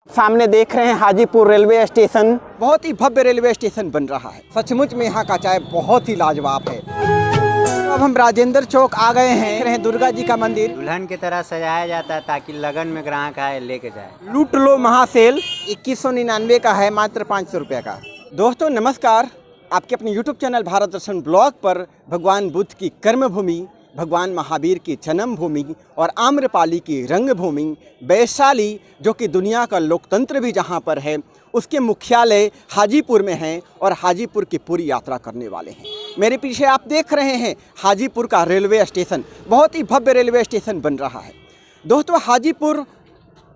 सामने देख रहे हैं हाजीपुर रेलवे स्टेशन। बहुत ही भव्य रेलवे स्टेशन बन रहा है। सचमुच में यहाँ का चाय बहुत ही लाजवाब है। तो अब हम राजेंद्र चौक आ गए हैं। देख रहे हैं दुर्गा जी का मंदिर दुल्हन की तरह सजाया जाता है ताकि लगन में ग्राहक आए लेके जाए। लूट लो महासेल 2199 का है, मात्र 500 रुपये का। दोस्तों नमस्कार, आपके अपने YouTube चैनल भारत दर्शन ब्लॉग पर भगवान बुद्ध की कर्मभूमि, भगवान महावीर की जन्मभूमि और आम्रपाली की रंगभूमि वैशाली, जो कि दुनिया का लोकतंत्र भी जहां पर है, उसके मुख्यालय हाजीपुर में हैं और हाजीपुर की पूरी यात्रा करने वाले हैं। मेरे पीछे आप देख रहे हैं हाजीपुर का रेलवे स्टेशन। बहुत ही भव्य रेलवे स्टेशन बन रहा है। दोस्तों हाजीपुर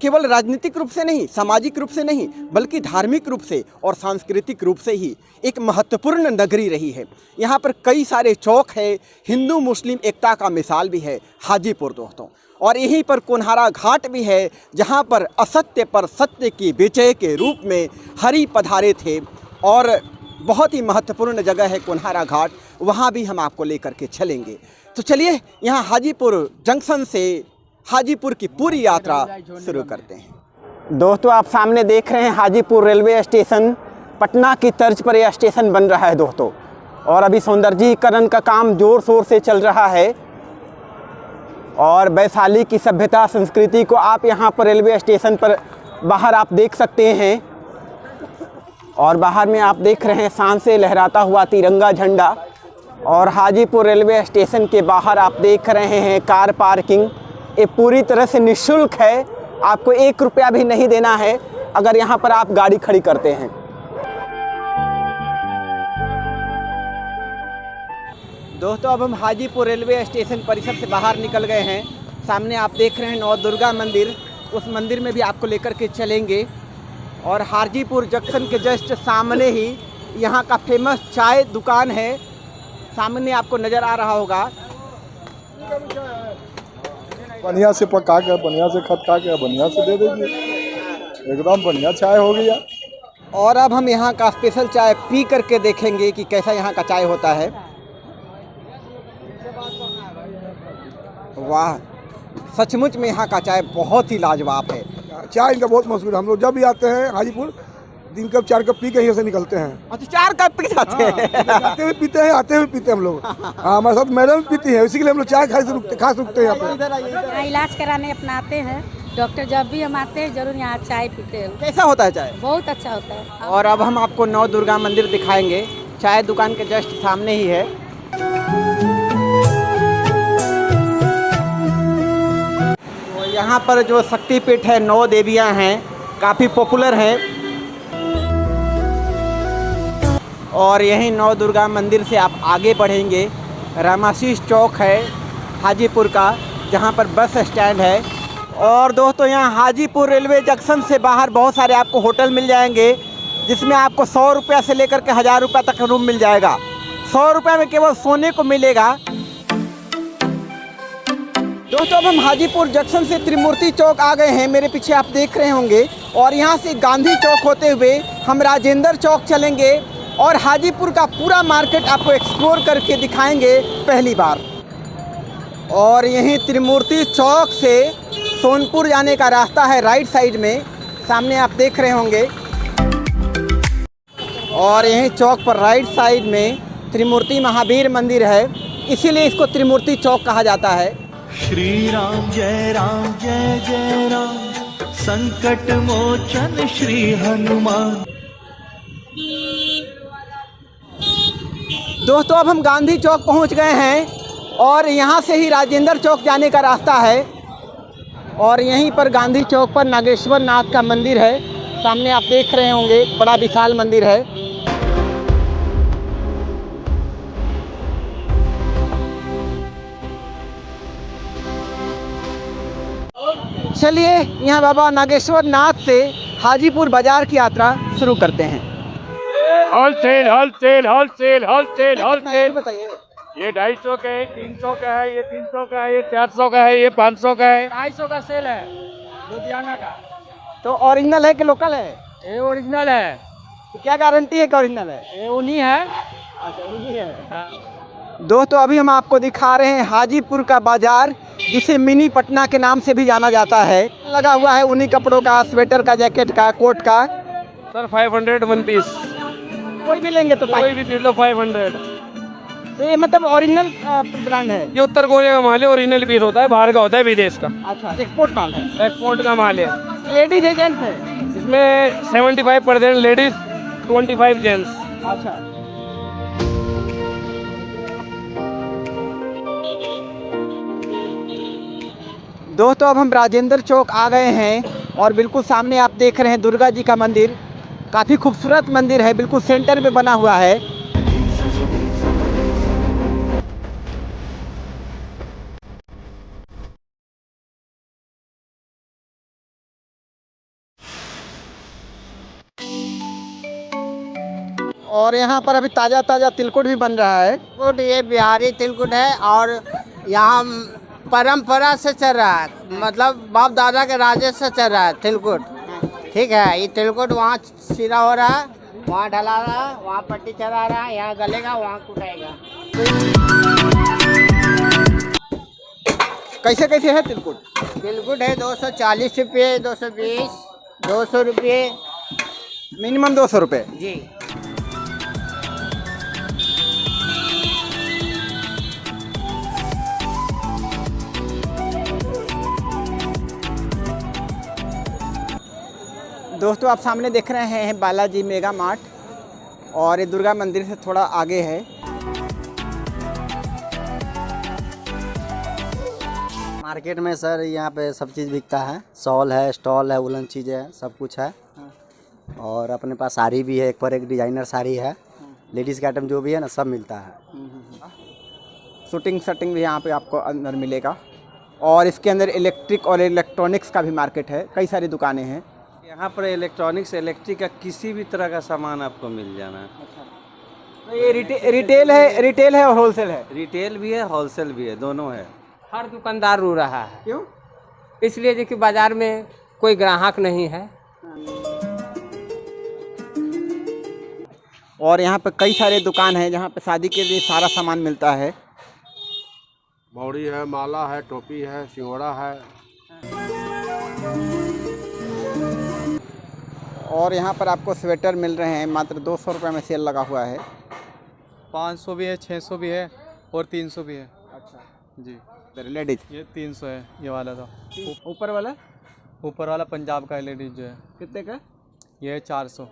केवल राजनीतिक रूप से नहीं, सामाजिक रूप से नहीं, बल्कि धार्मिक रूप से और सांस्कृतिक रूप से ही एक महत्वपूर्ण नगरी रही है। यहाँ पर कई सारे चौक है। हिंदू मुस्लिम एकता का मिसाल भी है हाजीपुर दोस्तों। और यहीं पर कोन्हारा घाट भी है, जहाँ पर असत्य पर सत्य की विजय के रूप में हरि पधारे थे। और बहुत ही महत्वपूर्ण जगह है कोन्हारा घाट, वहाँ भी हम आपको लेकर के चलेंगे। तो चलिए यहाँ हाजीपुर जंक्शन से हाजीपुर की पूरी यात्रा शुरू करते हैं। दोस्तों आप सामने देख रहे हैं हाजीपुर रेलवे स्टेशन। पटना की तर्ज पर यह स्टेशन बन रहा है दोस्तों, और अभी सौंदर्यीकरण का काम ज़ोर शोर से चल रहा है। और वैशाली की सभ्यता संस्कृति को आप यहाँ पर रेलवे स्टेशन पर बाहर आप देख सकते हैं। और बाहर में आप देख रहे हैं शान से लहराता हुआ तिरंगा झंडा। और हाजीपुर रेलवे स्टेशन के बाहर आप देख रहे हैं कार पार्किंग। ये पूरी तरह से निःशुल्क है, आपको 1 रुपया भी नहीं देना है अगर यहाँ पर आप गाड़ी खड़ी करते हैं। दोस्तों अब हम हाजीपुर रेलवे स्टेशन परिसर से बाहर निकल गए हैं। सामने आप देख रहे हैं नौ दुर्गा मंदिर, उस मंदिर में भी आपको लेकर के चलेंगे। और हाजीपुर जंक्शन के जस्ट सामने ही यहाँ का फेमस चाय दुकान है, सामने आपको नज़र आ रहा होगा। बढ़िया से पका के, बढ़िया से खटका के, बढ़िया से दे दीजिए, एकदम बढ़िया चाय हो गया। और अब हम यहाँ का स्पेशल चाय पी करके देखेंगे कि कैसा यहाँ का चाय होता है। वाह, सचमुच में यहाँ का चाय बहुत ही लाजवाब है। चाय इनका बहुत मशहूर है। हम लोग जब भी आते हैं हाजीपुर, 3 कप 4 कप पी के यहाँ से निकलते हैं। अच्छा, 4 कप पी जाते हैं? आते हुए पीते हैं, आते हुए पीते हैं हम लोग। हाँ, हमारे साथ मैडम पीती है, इसी के लिए हम लोग चाय खास रुकते हैं यहाँ पे। यहाँ इलाज कराने अपना आते हैं डॉक्टर, जब भी हम आते हैं जरूर यहाँ चाय पीते हैं। कैसा होता है चाय? बहुत अच्छा होता है। और अब हम आपको नौ दुर्गा मंदिर दिखाएंगे, चाय दुकान के जस्ट सामने ही है। तो यहाँ पर जो शक्तिपीठ है, 9 देवियाँ हैं, काफ़ी पॉपुलर हैं। और यहीं नौ दुर्गा मंदिर से आप आगे बढ़ेंगे, रामाशीष चौक है हाजीपुर का, जहाँ पर बस स्टैंड है। और दोस्तों यहाँ हाजीपुर रेलवे जंक्शन से बाहर बहुत सारे आपको होटल मिल जाएंगे, जिसमें आपको 100 रुपये से लेकर के 1000 रुपये तक रूम मिल जाएगा। 100 रुपये में केवल सोने को मिलेगा। दोस्तों अब हम हाजीपुर जंक्शन से त्रिमूर्ति चौक आ गए हैं, मेरे पीछे आप देख रहे होंगे। और यहाँ से गांधी चौक होते हुए हम राजेंद्र चौक चलेंगे और हाजीपुर का पूरा मार्केट आपको एक्सप्लोर करके दिखाएंगे पहली बार। और यहीं त्रिमूर्ति चौक से सोनपुर जाने का रास्ता है राइट साइड में, सामने आप देख रहे होंगे। और यहीं चौक पर राइट साइड में त्रिमूर्ति महावीर मंदिर है, इसीलिए इसको त्रिमूर्ति चौक कहा जाता है। श्री राम जय राम, संकट मोचन श्री हनुमान। दोस्तों अब हम गांधी चौक पहुंच गए हैं और यहाँ से ही राजेंद्र चौक जाने का रास्ता है। और यहीं पर गांधी चौक पर नागेश्वर नाथ का मंदिर है, सामने आप देख रहे होंगे, बड़ा विशाल मंदिर है। चलिए यहाँ बाबा नागेश्वर नाथ से हाजीपुर बाजार की यात्रा शुरू करते हैं। Wholesale wholesale wholesale wholesale wholesale बताइए। ये 250 का है, 300 का है, ये 300 का है, ये 400 का है, ये 500 का है, 250 का सेल है लुधियाना का। तो ओरिजिनल है कि लोकल है? ये ओरिजिनल है। तो क्या गारंटी है कि ओरिजिनल है? ये उन्हीं है। अच्छा, उन्हीं है। हाँ। दोस्तों अभी हम आपको दिखा रहे हैं हाजीपुर का बाजार, जिसे मिनी पटना के नाम से भी जाना जाता है। लगा हुआ है उन्हीं कपड़ों का, स्वेटर का, जैकेट का, कोट का। सर 500 वन पीस, कोई भी लेंगे तो कोई भी ले लो 500। तो ये मतलब ओरिजिनल ब्रांड है। ये उत्तर कोरिया का माल है, ओरिजिनल पीस होता है, बाहर का होता है, विदेश का। अच्छा, एक्सपोर्ट माल है। एक्सपोर्ट का माल है। लेडीज है जेंट्स है? इसमें 75% लेडीज, 25 जेंट्स। अच्छा, दोस्तों अब हम राजेंद्र चौक आ गए हैं और बिल्कुल सामने आप देख रहे हैं दुर्गा जी का मंदिर। काफ़ी खूबसूरत मंदिर है, बिल्कुल सेंटर में बना हुआ है। और यहाँ पर अभी ताज़ा ताज़ा तिलकुट भी बन रहा है। तिलकुट ये बिहारी तिलकुट है और यहाँ परंपरा से चल रहा है, मतलब बाप दादा के राजे से चल रहा है तिलकुट। ठीक है, ये तिलकुट वहाँ सीधा हो रहा है, वहाँ ढला रहा है, वहाँ पट्टी चढ़ा रहा है, यहाँ गलेगा, वहाँ कुटाएगा। कैसे कैसे है तिलकुट? तिलकुट है 240 रुपये, 220, 200 रुपये। मिनिमम 200 रुपये। जी। दोस्तों आप सामने देख रहे हैं बालाजी मेगा मार्ट, और ये दुर्गा मंदिर से थोड़ा आगे है। मार्केट में सर यहाँ पे सब चीज़ बिकता है, शॉल है, स्टॉल है, वुलन चीज़ें है, सब कुछ है। और अपने पास साड़ी भी है, एक पर एक डिजाइनर साड़ी है, लेडीज़ के आइटम जो भी है ना सब मिलता है। शूटिंग शटिंग भी यहाँ पे आपको अंदर मिलेगा। और इसके अंदर इलेक्ट्रिक और इलेक्ट्रॉनिक्स का भी मार्केट है, कई सारी दुकानें हैं। यहाँ पर इलेक्ट्रॉनिक्स, इलेक्ट्रिक का किसी भी तरह का सामान आपको मिल जाना है। तो ये रिटेल है और होलसेल है? रिटेल भी है, होलसेल भी है, दोनों है। हर दुकानदार रो रहा है। क्यों? इसलिए जो कि बाजार में कोई ग्राहक नहीं है। और यहाँ पे कई सारे दुकान हैं जहाँ पे शादी के लिए सारा सामान मिलता है। मौड़ी है, माला है, टोपी है, सिंगोड़ा है। और यहाँ पर आपको स्वेटर मिल रहे हैं मात्र 200 रुपये में, सेल लगा हुआ है। 500 भी है, 600 भी है और 300 भी है। अच्छा जी, लेडीज ये 300 है ये वाला था। ऊपर वाला? ऊपर वाला पंजाब का है लेडीज जो है। कितने का? ये है 400।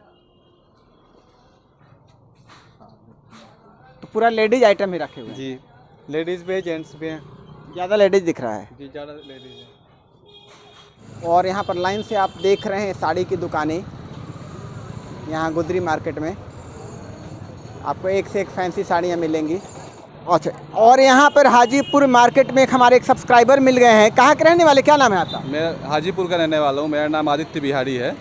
तो पूरा लेडीज आइटम ही रखे हुए हैं। जी, लेडीज़ भी है, जेंट्स भी हैं। ज़्यादा लेडीज दिख रहा है जी, ज़्यादा लेडीज़ है। और यहाँ पर लाइन से आप देख रहे हैं साड़ी की दुकानें। यहाँ गुदरी मार्केट में आपको एक से एक फैंसी साड़ियाँ मिलेंगी। अच्छा, और यहाँ पर हाजीपुर मार्केट में हमारे एक सब्सक्राइबर मिल गए हैं। कहाँ के रहने वाले, क्या नाम है आपका? मैं हाजीपुर का रहने वाला हूँ, मेरा नाम आदित्य बिहारी है।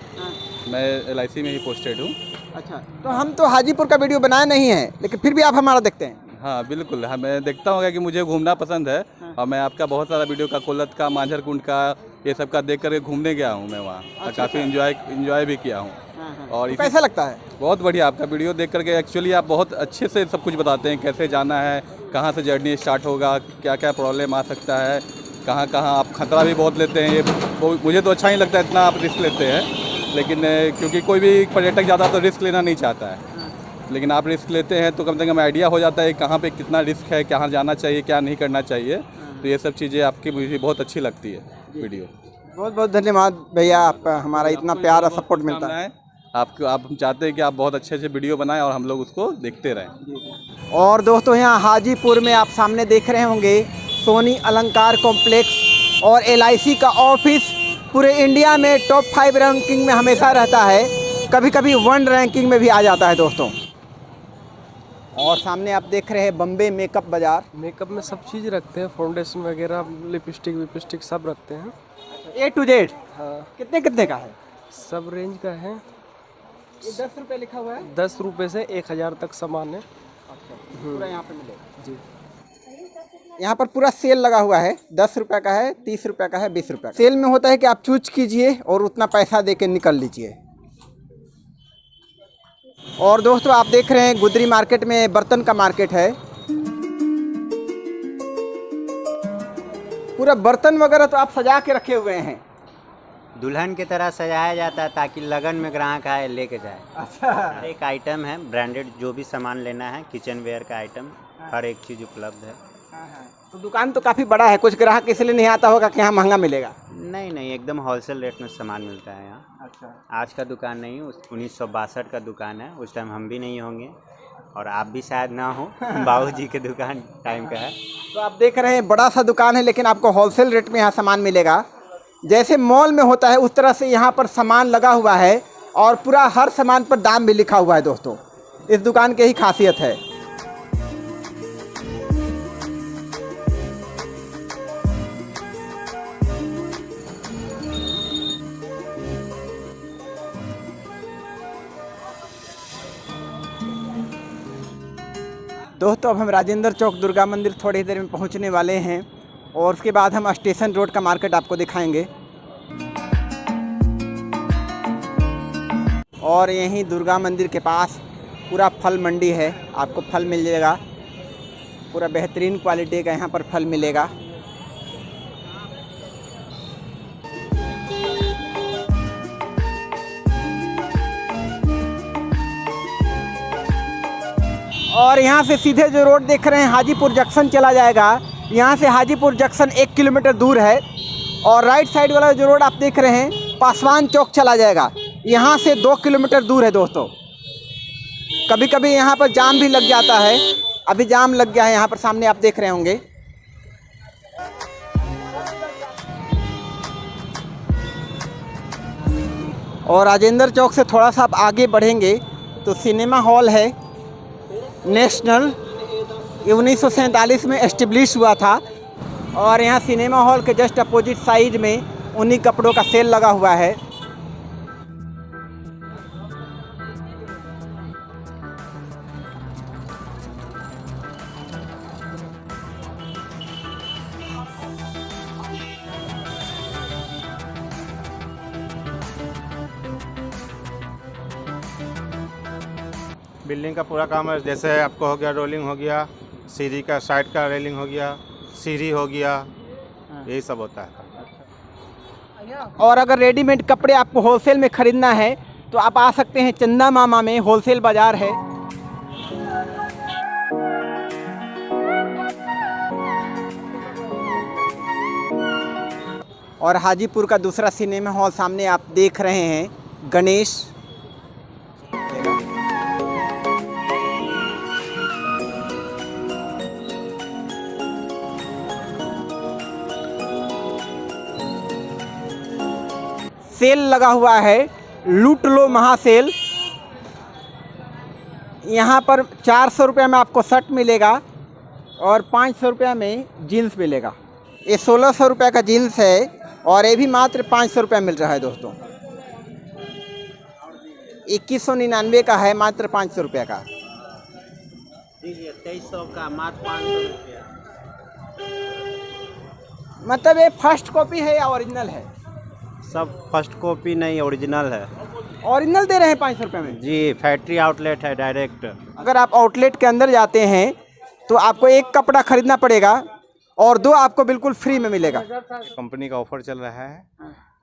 मैं LIC में ही पोस्टेड हूँ। अच्छा, तो हम तो हाजीपुर का वीडियो बनाया नहीं है, लेकिन फिर भी आप हमारा देखते हैं। हाँ बिल्कुल, हाँ मैं देखता हूँ कि मुझे घूमना पसंद है। और मैं आपका बहुत सारा वीडियो का, कोलत का, मांझर कुंड का, ये सब का देख करके घूमने गया हूँ मैं वहाँ। और काफ़ी इंजॉय भी किया हूँ। और तो कैसा लगता है? बहुत बढ़िया आपका वीडियो देख करके। एक्चुअली आप बहुत अच्छे से सब कुछ बताते हैं, कैसे जाना है, कहाँ से जर्नी स्टार्ट होगा, क्या क्या प्रॉब्लम आ सकता है, कहाँ कहाँ आप खतरा भी बहुत लेते हैं। ये मुझे तो अच्छा नहीं लगता इतना आप रिस्क लेते हैं, लेकिन क्योंकि कोई भी पर्यटक ज़्यादा तो रिस्क लेना नहीं चाहता है, लेकिन आप रिस्क लेते हैं तो कम से कम आइडिया हो जाता है कहाँ पे कितना रिस्क है, कहाँ जाना चाहिए, क्या नहीं करना चाहिए। तो ये सब चीज़ें आपकी मुझे बहुत अच्छी लगती है वीडियो। बहुत बहुत धन्यवाद भैया, आप हमारा इतना प्यार और सपोर्ट मिलता है। आपको, आप हम चाहते हैं कि आप बहुत अच्छे अच्छे वीडियो बनाएं और हम लोग उसको देखते रहें। और दोस्तों यहाँ हाजीपुर में आप सामने देख रहे होंगे सोनी अलंकार कॉम्प्लेक्स और LIC का ऑफिस पूरे इंडिया में टॉप 5 रैंकिंग में हमेशा रहता है, कभी कभी 1 रैंकिंग में भी आ जाता है दोस्तों। और सामने आप देख रहे हैं बम्बे मेकअप बाज़ार। मेकअप में सब चीज़ रखते हैं, फाउंडेशन वगैरह, लिपस्टिक सब रखते हैं। A to Z? हाँ। कितने कितने का है? सब रेंज का है। ये 10 रुपये लिखा हुआ है। 10 रुपये से 1000 तक सामान है। अच्छा, पूरा यहाँ पे मिलेगा जी। यहाँ पर पूरा सेल लगा हुआ है। 10 रुपये का है, 30 रुपये का है, 20 रुपये का। सेल में होता है कि आप चूज कीजिए और उतना पैसा दे के निकल लीजिए। और दोस्तों आप देख रहे हैं गुदरी मार्केट में बर्तन का मार्केट है। पूरा बर्तन वगैरह तो आप सजा के रखे हुए हैं। दुल्हन की तरह सजाया जाता है ताकि लगन में ग्राहक आए लेके जाए। अच्छा, हर एक आइटम है ब्रांडेड, जो भी सामान लेना है किचन वेयर का आइटम हर एक चीज़ उपलब्ध है। तो दुकान तो काफ़ी बड़ा है, कुछ ग्राहक इसलिए नहीं आता होगा कि यहाँ महंगा मिलेगा। नहीं नहीं, एकदम होलसेल रेट में सामान मिलता है यहाँ। अच्छा, आज का दुकान नहीं, 1962 का दुकान है। उस टाइम हम भी नहीं होंगे और आप भी शायद ना हो। बाबूजी के दुकान टाइम का है। तो आप देख रहे हैं बड़ा सा दुकान है, लेकिन आपको होलसेल रेट में यहाँ सामान मिलेगा। जैसे मॉल में होता है उस तरह से यहाँ पर सामान लगा हुआ है और पूरा हर सामान पर दाम भी लिखा हुआ है। दोस्तों, इस दुकान की ही खासियत है। दोस्तों, अब हम राजेंद्र चौक दुर्गा मंदिर थोड़ी देर में पहुंचने वाले हैं और उसके बाद हम स्टेशन रोड का मार्केट आपको दिखाएंगे। और यहीं दुर्गा मंदिर के पास पूरा फल मंडी है, आपको फल मिल जाएगा। पूरा बेहतरीन क्वालिटी का यहाँ पर फल मिलेगा। और यहाँ से सीधे जो रोड देख रहे हैं हाजीपुर जंक्शन चला जाएगा। यहाँ से हाजीपुर जंक्शन 1 किलोमीटर दूर है और राइट साइड वाला जो रोड आप देख रहे हैं पासवान चौक चला जाएगा। यहाँ से 2 किलोमीटर दूर है। दोस्तों, कभी कभी यहाँ पर जाम भी लग जाता है। अभी जाम लग गया है यहाँ पर, सामने आप देख रहे होंगे। और राजेंद्र चौक से थोड़ा सा आप आगे बढ़ेंगे तो सिनेमा हॉल है नेशनल। ये 1947 में एस्टेब्लिश हुआ था और यहाँ सिनेमा हॉल के जस्ट अपोजिट साइड में उन्हीं कपड़ों का सेल लगा हुआ है। बिल्डिंग का पूरा काम है, जैसे आपको हो गया रोलिंग हो गया, सीढ़ी का साइड का रेलिंग हो गया, सीढ़ी हो गया, यही सब होता है। और अगर रेडीमेड कपड़े आपको होलसेल में ख़रीदना है तो आप आ सकते हैं चंदा मामा में, होलसेल बाज़ार है। और हाजीपुर का दूसरा सिनेमा हॉल सामने आप देख रहे हैं, गणेश। सेल लगा हुआ है, लूट लो महासेल। यहाँ पर 400 रुपये में आपको शर्ट मिलेगा और 500 रुपये में जीन्स मिलेगा। ये 1600 रुपये का जीन्स है और ये भी मात्र 500 रुपये मिल रहा है। दोस्तों, 2199 का है, मात्र 500 रुपये का। 2300 का मात्र 500 रुपया। मतलब ये फर्स्ट कॉपी है या ओरिजिनल है? सब फर्स्ट कॉपी नहीं, ओरिजिनल है। ओरिजिनल दे रहे हैं 500 रुपये में? जी, फैक्ट्री आउटलेट है डायरेक्ट। अगर आप आउटलेट के अंदर जाते हैं तो आपको एक कपड़ा खरीदना पड़ेगा और 2 आपको बिल्कुल फ्री में मिलेगा। कंपनी का ऑफर चल रहा है,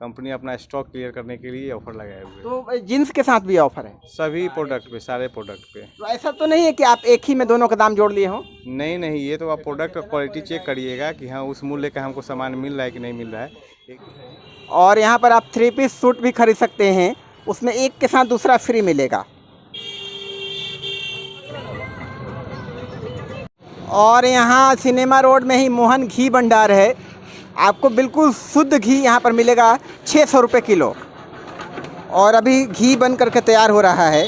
कंपनी अपना स्टॉक क्लियर करने के लिए ऑफर लगाए हुए। तो जीन्स के साथ भी ऑफर है? सभी प्रोडक्ट पे, सारे प्रोडक्ट पे। तो ऐसा तो नहीं है कि आप एक ही में दोनों का दाम जोड़ लिए हो? नहीं नहीं, ये तो आप प्रोडक्ट का क्वालिटी चेक करिएगा कि हाँ उस मूल्य का हमको सामान मिल रहा है कि नहीं मिल रहा है। और यहाँ पर आप 3 पीस सूट भी खरीद सकते हैं, उसमें एक के साथ दूसरा फ्री मिलेगा। और यहाँ सिनेमा रोड में ही मोहन घी भंडार है, आपको बिल्कुल शुद्ध घी यहाँ पर मिलेगा 600 रुपये किलो। और अभी घी बन करके तैयार हो रहा है।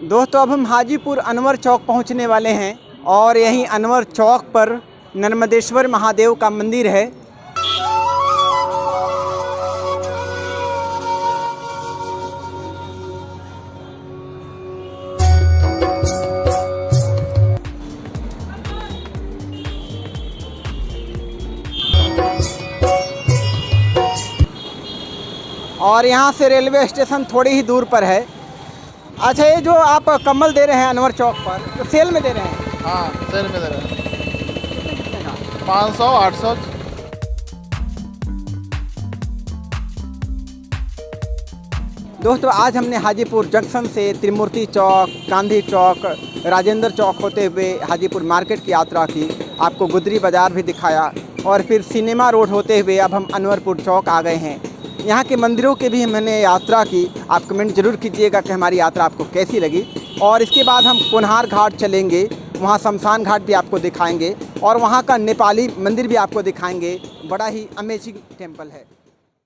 दोस्तों, अब हम हाजीपुर अनवर चौक पहुँचने वाले हैं और यहीं अनवर चौक पर नर्मदेश्वर महादेव का मंदिर है। और यहाँ से रेलवे स्टेशन थोड़ी ही दूर पर है। अच्छा, ये जो आप कम्बल दे रहे हैं अनवर चौक पर, तो सेल में दे रहे हैं? हाँ, सेल में दे रहे हैं। 500 800। दोस्तों आज हमने हाजीपुर जंक्शन से त्रिमूर्ति चौक, गांधी चौक, राजेंद्र चौक होते हुए हाजीपुर मार्केट की यात्रा की, आपको गुदरी बाज़ार भी दिखाया और फिर सिनेमा रोड होते हुए अब हम अनवरपुर चौक आ गए हैं। यहाँ के मंदिरों की भी हमने यात्रा की। आप कमेंट ज़रूर कीजिएगा कि हमारी यात्रा आपको कैसी लगी। और इसके बाद हम कोनहार घाट चलेंगे, वहाँ शमशान घाट भी आपको दिखाएंगे और वहाँ का नेपाली मंदिर भी आपको दिखाएंगे। बड़ा ही अमेजिंग टेम्पल है।